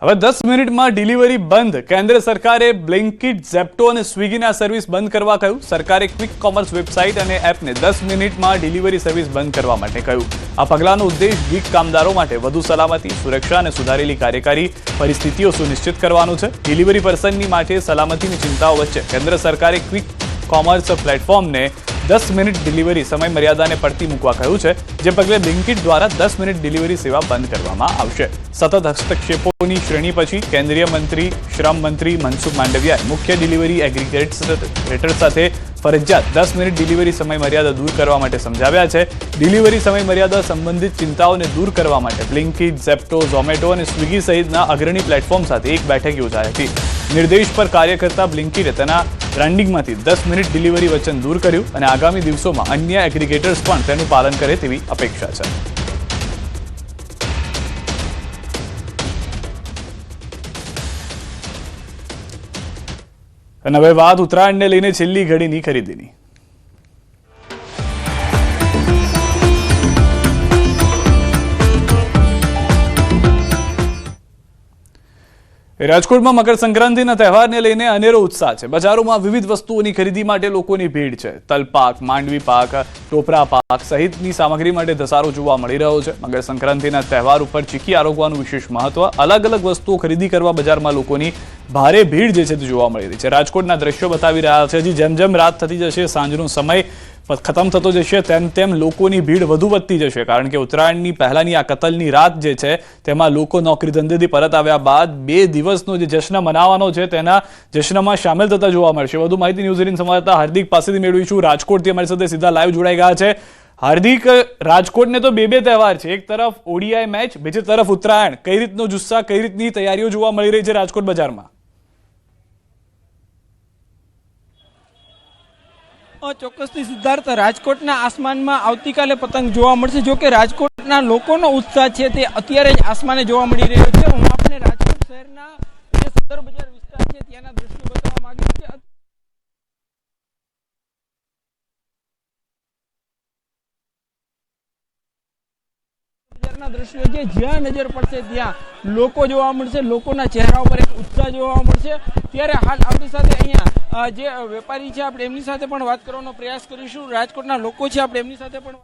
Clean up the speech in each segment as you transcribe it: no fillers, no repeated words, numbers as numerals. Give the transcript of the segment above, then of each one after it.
હવે 10 મિનિટમાં ડિલિવરી બંધ. કેન્દ્ર સરકારે બ્લિંકિટ, ઝેપ્ટો અને સ્વિગીના સર્વિસ બંધ કરવા કહ્યું. સરકારે ક્વિક કોમર્સ વેબસાઇટ અને એપને 10 મિનિટમાં ડિલિવરી સર્વિસ બંધ કરવા માટે કહ્યું. આ પગલાંનો ઉદ્દેશ ગીગ કામદારો માટે વધુ સલામતી, સુરક્ષા અને સુધારેલી કાર્યકારી પરિસ્થિતિઓ સુનિશ્ચિત કરવાનો છે. ડિલિવરી પર્સનની માટે સલામતીની ચિંતાઓ વચ્ચે કેન્દ્ર સરકારે ક્વિક કોમર્સ પ્લેટફોર્મને 10 મિનિટ ડિલિવરી સમય મર્યાદાને પડતી મૂકવા કહ્યું છે, જે પગલે બ્લિંકિટ દ્વારા 10 મિનિટ ડિલિવરી સેવા બંધ કરવામાં આવશે. સતત હસ્તક્ષેપોની શ્રેણી પછી કેન્દ્રીય મંત્રી શ્રમ મંત્રી મનસુખ માંડવિયાએ મુખ્ય ડિલિવરી એગ્રીગેટર સાથે ફરજિયાત 10 મિનિટ ડિલિવરી સમય મર્યાદા દૂર કરવા માટે સમજાવ્યા છે. ડિલિવરી સમય મર્યાદા સંબંધિત ચિંતાઓને દૂર કરવા માટે બ્લિંકિટ, ઝેપ્ટો, ઝોમેટો અને સ્વિગી સહિતના અગ્રણી પ્લેટફોર્મ સાથે એક બેઠક યોજાઈ હતી. નિર્દેશ પર કાર્ય કરતા બ્લિંકિટે તેના બ્રાન્ડિંગમાંથી 10 મિનિટ ડિલિવરી વચન દૂર કર્યું અને આગામી દિવસોમાં અન્ય એગ્રીગેટર્સ પણ તેનું પાલન કરે તેવી અપેક્ષા છે. અને હવે વાત ઉત્તરાયણને લઈને છેલ્લી ઘડીની ખરીદીની. રાજકોટમાં મકર સંક્રાંતિના તહેવારને લઈને અનેરો ઉત્સાહ છે. બજારોમાં વિવિધ વસ્તુઓની ખરીદી માટે લોકોની ભીડ છે. તલપાક, માંડવી પાક, ટોપરા પાક સહિતની સામગ્રી માટે ધસારો જોવા મળી રહ્યો છે. મકર સંક્રાંતિના તહેવાર ઉપર ચીકી આરોગવાનું વિશેષ મહત્વ. અલગ અલગ વસ્તુઓ ખરીદી કરવા બજારમાં લોકોની ભારે ભીડ જે છે તે જોવા મળી રહી છે. રાજકોટના દ્રશ્યો બતાવી રહ્યા છે. હજી જેમ જેમ રાત થતી જશે, સાંજનો સમય ખતમ થતો જશે, તેમ તેમ લોકોની ભીડ વધુ વધતી જશે. કારણ કે ઉત્તરાયણની પહેલાની આ કતલની રાત જે છે તેમાં લોકો નોકરી ધંધેથી પરત આવ્યા બાદ 2 દિવસનો જે જશ્ન મનાવવાનો છે તેના જશ્નમાં સામેલ થતા જોવા મળશે. વધુ માહિતી ન્યૂઝ 18 સંવાદદાતા હાર્દિક પાસેથી મેળવીશું. રાજકોટથી અમારી સાથે સીધા લાઈવ જોડાઈ ગયા છે. હાર્દિક, રાજકોટને તો બે તહેવાર છે. એક તરફ ઓડીઆઈ મેચ, બીજી તરફ ઉત્તરાયણ. કઈ રીતનો જુસ્સા, કઈ રીતની તૈયારીઓ જોવા મળી રહી છે રાજકોટ બજારમાં? ચોક્કસથી સિદ્ધાર્થ, રાજકોટના આસમાનમાં આવતીકાલે પતંગ જોવા મળશે. જો કે રાજકોટના લોકોનો ઉત્સાહ છે તે અત્યારે જ આસમાને જોવા મળી રહ્યો છે. હું આપને રાજકોટ શહેરના જે સદર બજાર વિસ્તાર છે ત્યાંના દ્રશ્યો બતાવવા માંગુ છું. દ્રશ્યો છે જ્યાં નજર પડશે ત્યાં લોકો જોવા મળશે. લોકોના ચહેરા ઉપર એક ઉત્સાહ જોવા મળશે. ત્યારે હાલ આપણી સાથે અહીંયા જે વેપારી છે આપણે એમની સાથે પણ વાત કરવાનો પ્રયાસ કરીશું. રાજકોટના લોકો છે આપણે એમની સાથે પણ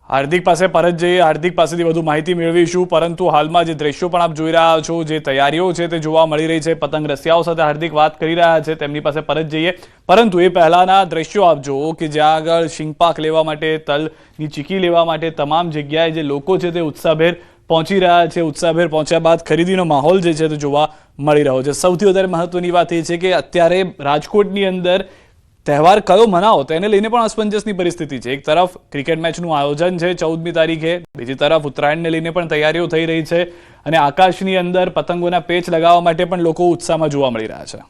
હાર્દિક પાસે પરત જઈએ, હાર્દિક પાસેથી વધુ માહિતી મેળવીશું. પરંતુ હાલમાં જે દ્રશ્યો પણ આપ જોઈ રહ્યા છો, જે તૈયારીઓ છે તે જોવા મળી રહી છે. પતંગ રસિયાઓ સાથે હાર્દિક વાત કરી રહ્યા છે, તેમની પાસે પરત જઈએ. પરંતુ એ પહેલાના દ્રશ્યો આપ જુઓ કે જ્યાં આગળ શીંગપાક લેવા માટે, તલની ચીકી લેવા માટે તમામ જગ્યાએ જે લોકો છે તે ઉત્સાહભેર પહોંચી રહ્યા છે. ઉત્સાહભેર પહોંચ્યા બાદ ખરીદીનો માહોલ જે છે તે જોવા મળી રહ્યો છે. સૌથી વધારે મહત્વની વાત એ છે કે અત્યારે રાજકોટની અંદર તહેવાર કયો મનાવો તેને લઈને પણ અસમંજસની પરિસ્થિતિ છે. એક તરફ ક્રિકેટ મેચનું આયોજન છે 14મી તારીખે, બીજી તરફ ઉત્તરાયણને લઈને પણ તૈયારીઓ થઈ રહી છે અને આકાશની અંદર પતંગોના પેચ લગાવવા માટે પણ લોકો ઉત્સાહમાં જોવા મળી રહ્યા છે.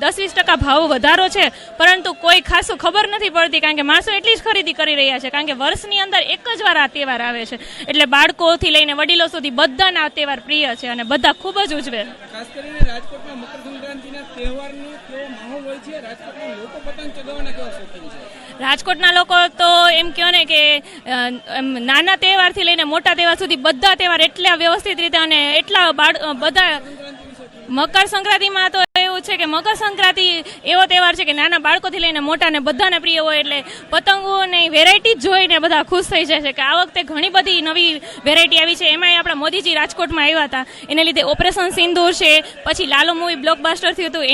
10-20% ભાવ વધારો છે, પરંતુ કોઈ ખાસું ખબર નથી પડતી. કારણ કે માણસો એટલી જ ખરીદી કરી રહ્યા છે. કારણ કે વર્ષની અંદર એક જ વાર આ તહેવાર આવે છે, એટલે બાળકોથી લઈને વડીલો સુધી બધાના આ તહેવાર પ્રિય છે અને બધા ખૂબ જ ઉજવે. ખાસ કરીને રાજકોટમાં મકર સંક્રાંતિના તહેવારનો કેવો માહોલ હોય છે? રાજકોટના લોકો પતંગ ચગાવવાના કેવા શોખીન છે? રાજકોટના લોકો તો એમ કહો ને કે નાના તહેવારથી લઈને મોટા તહેવાર સુધી બધા તહેવાર એટલા વ્યવસ્થિત રીતે અને એટલા બધા મકર સંક્રાંતિમાં તો એવું છે કે મકર સંક્રાંતિ એવો તહેવાર છે કે નાના બાળકોથી લઈને મોટાને બધાને પ્રિય હોય. એટલે પતંગોની વેરાયટી જ જોઈને બધા ખુશ થઈ જાય છે કે આ વખતે ઘણી બધી નવી વેરાયટી આવી છે. એમાંય આપણા મોદીજી રાજકોટમાં આવ્યા હતા, એને લીધે ઓપરેશન સિંદૂર છે, પછી લાલો મૂવી બ્લોકબસ્ટર થયું હતું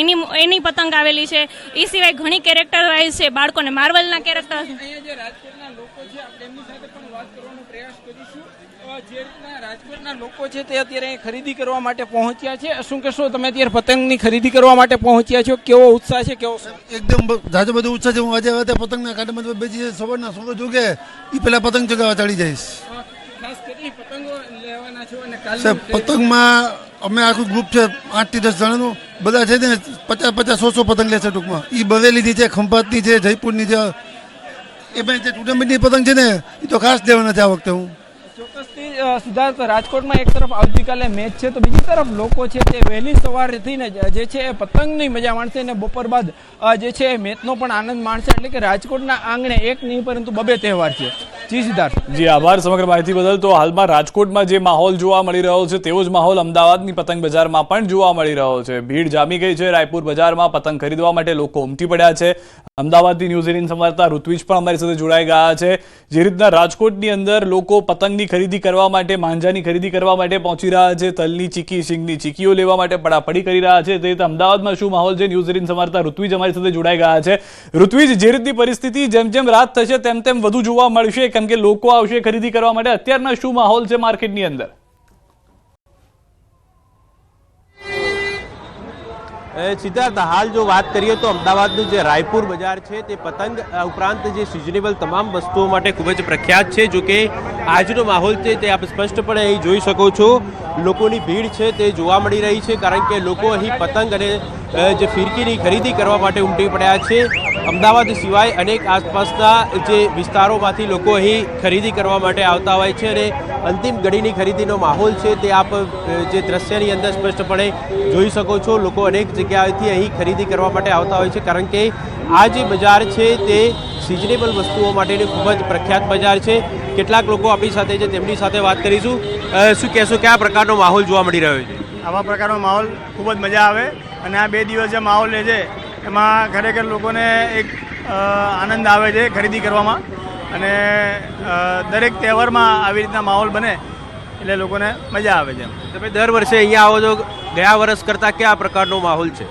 એની પતંગ આવેલી છે. એ સિવાય ઘણી કેરેક્ટર વાઇઝ છે, બાળકોને માર્વલના કેરેક્ટર. અહીંયા જે રાજકોટના લોકો છે આપણે એમની સાથે પણ વાત કરવાનો પ્રયાસ કરીશું. જે રીતના રાજકોટના લોકો છે તે અત્યારે ખરીદી કરવા માટે પહોંચ્યા છે. શું કહેશો તમે અત્યારે પતંગની ખરીદી કરવા માટે પહોંચ્યા છો? કેવો ઉત્સાહ છે? કેવો એકદમ જાજો બધો ઉત્સાહ છે. હું આજે પતંગના કાંટામાં બેસી સવારના સૂરજ ઉગે એ પહેલા પતંગ ચગાવવા ચડી જઈશ. ખાસ કરી પતંગો લેવાના છો અને કાલે પતંગમાં અમે આખું ગ્રુપ છે 8 થી 10 જણાનું. બધા છે ને 50-100 પતંગ લે છે ટૂંકમાં. એ બરેલીની છે, ખંભાતની છે, જયપુરની છે. એમાં જે ટુર્નામેન્ટની પતંગ છે ને એ તો ખાસ દેવાના છે આ વખતે. હું ચોક્કસથી સિદ્ધાર્થ, રાજકોટમાં એક તરફ આવતીકાલે મેચ છે તો બીજી તરફ લોકો છે તે વહેલી સવારથી જે છે એ પતંગની મજા માણશે અને બપોર બાદ જે છે એ મેચનો પણ આનંદ માણશે. એટલે કે રાજકોટના આંગણે એક નહીં પરંતુ 2 તહેવાર છે. જી સિદ્ધાર્થ. જી આભાર સમગ્ર માહિતી બદલ. તો હાલમાં રાજકોટમાં જે માહોલ જોવા મળી રહ્યો છે તેવો જ માહોલ અમદાવાદની પતંગ બજારમાં પણ જોવા મળી રહ્યો છે. ભીડ જામી ગઈ છે. રાયપુર બજારમાં પતંગ ખરીદવા માટે લોકો ઉમટી પડ્યા છે. અમદાવાદથી ન્યૂઝ 18 સંવાદદાતા ઋત્વિજ પણ અમારી સાથે જોડાઈ ગયા છે. જે રીતના રાજકોટની અંદર લોકો પતંગની ખરીદી કરવા માટે, માંજાની ખરીદી કરવા માટે પહોંચી રહ્યા છે, તલની ચીકી, શીંગની ચીકીઓ લેવા માટે પડાપડી કરી રહ્યા છે, તે રીતે અમદાવાદમાં શું માહોલ છે ન્યૂઝ 18 સંવાદદાતા ઋત્વિજ અમારી સાથે જોડાઈ ગયા છે. ઋત્વિજ, જે રીતની પરિસ્થિતિ જેમ જેમ રાત થશે તેમ તેમ વધુ જોવા મળશે, કેમ કે લોકો આવશે ખરીદી કરવા માટે, અત્યારના શું માહોલ છે માર્કેટની અંદર? સિદ્ધાર્થ, હાલ જો વાત કરીએ તો અમદાવાદનું જે રાયપુર બજાર છે તે પતંગ ઉપરાંત જે સિઝનેબલ તમામ વસ્તુઓ માટે ખૂબ જ પ્રખ્યાત છે. જો કે આજનો માહોલ છે તે આપ સ્પષ્ટપણે અહીં જોઈ શકો છો. લોકોની ભીડ છે તે જોવા મળી રહી છે, કારણ કે લોકો અહીં પતંગ અને જે ફિરકીની ખરીદી કરવા માટે ઉમટી પડ્યા છે. અમદાવાદ સિવાય અનેક આસપાસના જે વિસ્તારોમાંથી લોકો અહીં ખરીદી કરવા માટે આવતા હોય છે અને અંતિમ ઘડીની ખરીદીનો માહોલ છે તે આપ જે દ્રશ્યની અંદર સ્પષ્ટપણે જોઈ શકો છો. લોકો અનેક જગ્યાએથી અહીં ખરીદી કરવા માટે આવતા હોય છે, કારણ કે આ જે બજાર છે તે સિઝનેબલ વસ્તુઓ માટેની ખૂબ જ પ્રખ્યાત બજાર છે. કેટલાક લોકો આપણી સાથે છે, તેમની સાથે વાત કરીશું. શું કહેશો, કયા પ્રકારનો માહોલ જોવા મળી રહ્યો છે? આવા પ્રકારનો માહોલ ખૂબ જ મજા આવે અને આ 2 દિવસ જે માહોલ લે છે એમાં ખરેખર લોકોને એક આનંદ આવે છે ખરીદી કરવામાં, અને દરેક તહેવારમાં આવી રીતના માહોલ બને એટલે લોકોને મજા આવે છે. તમે દર વર્ષે અહીંયા આવો છો, ગયા વર્ષ કરતાં કયા પ્રકારનો માહોલ છે?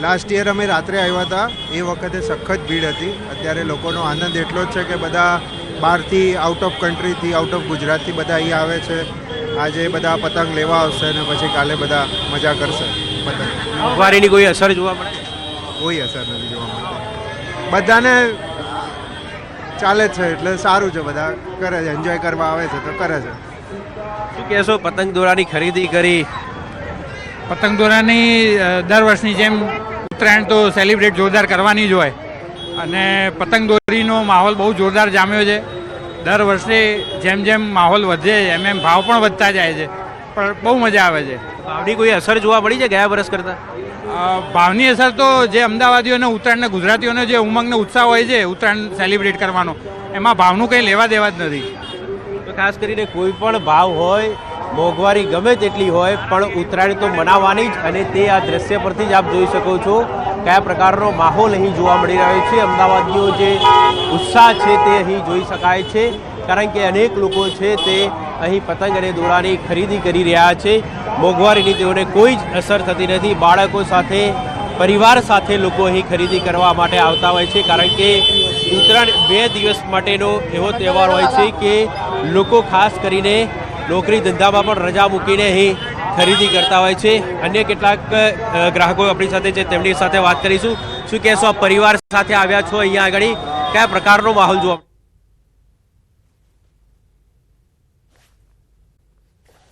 લાસ્ટ યર અમે રાત્રે આવ્યા હતા, એ વખતે સખત ભીડ હતી. અત્યારે લોકોનો આનંદ એટલો જ છે કે બધા બહારથી, આઉટ ઓફ કન્ટ્રીથી, આઉટ ઓફ ગુજરાતથી બધા અહીંયા આવે છે. આજે બધા પતંગ લેવા આવશે અને પછી કાલે બધા મજા કરશે. પતંગ મોંઘવારીની કોઈ અસર જોવા મળે? કોઈ અસર નથી જોવા મળતી. બધાને ચાલે છે એટલે સારું છે, બધા કરે છે, એન્જોય કરવા આવે છે તો કરે છે. શું કહેશો, પતંગ દોરાની ખરીદી કરી? પતંગ દોરાની દર વર્ષની જેમ ઉત્તરાયણ તો સેલિબ્રેટ જોરદાર કરવાની જ હોય, અને પતંગ દોરીનો માહોલ બહુ જોરદાર જામ્યો છે. દર વર્ષે જેમ જેમ માહોલ વધે એમ એમ ભાવ પણ વધતા જાય છે, પણ બહુ મજા આવે છે. ભાવની કોઈ અસર જોવા મળી છે ગયા વર્ષ કરતાં? ભાવની અસર તો જે અમદાવાદીઓને ઉત્તરાયણને, ગુજરાતીઓને જે ઉમંગને ઉત્સાહ હોય છે ઉત્તરાયણ સેલિબ્રેટ કરવાનો, એમાં ભાવનું કંઈ લેવા દેવા જ નથી. તો ખાસ કરીને કોઈ પણ ભાવ હોય, મોંઘવારી ગમે તેટલી હોય, પણ ઉત્તરાયણ તો મનાવવાની જ, અને તે આ દ્રશ્ય પરથી જ આપ જોઈ શકો છો કયા પ્રકારનો માહોલ અહીં જોવા મળી રહ્યો છે. અમદાવાદીઓ જે ઉત્સાહ છે તે અહીં જોઈ શકાય છે, કારણ કે અનેક લોકો છે તે અહીં પતંગ અને દોરાની ખરીદી કરી રહ્યા છે. મોંઘવારીની તેઓને કોઈ જ અસર થતી નથી. બાળકો સાથે, પરિવાર સાથે લોકો અહીં ખરીદી કરવા માટે આવતા હોય છે, કારણ કે ઉત્તરાયણ 2 દિવસ માટેનો એવો તહેવાર હોય છે કે લોકો ખાસ કરીને નોકરી ધંધામાં પણ રજા મૂકીને અહીં ખરીદી કરતા હોય છે. અન્ય કેટલાક ગ્રાહકો આપણી સાથે છે, તેમની સાથે વાત કરીશું. શું કહેશો, પરિવાર સાથે આવ્યા છો અહીંયા આગળ, કયા પ્રકારનો માહોલ જોવા?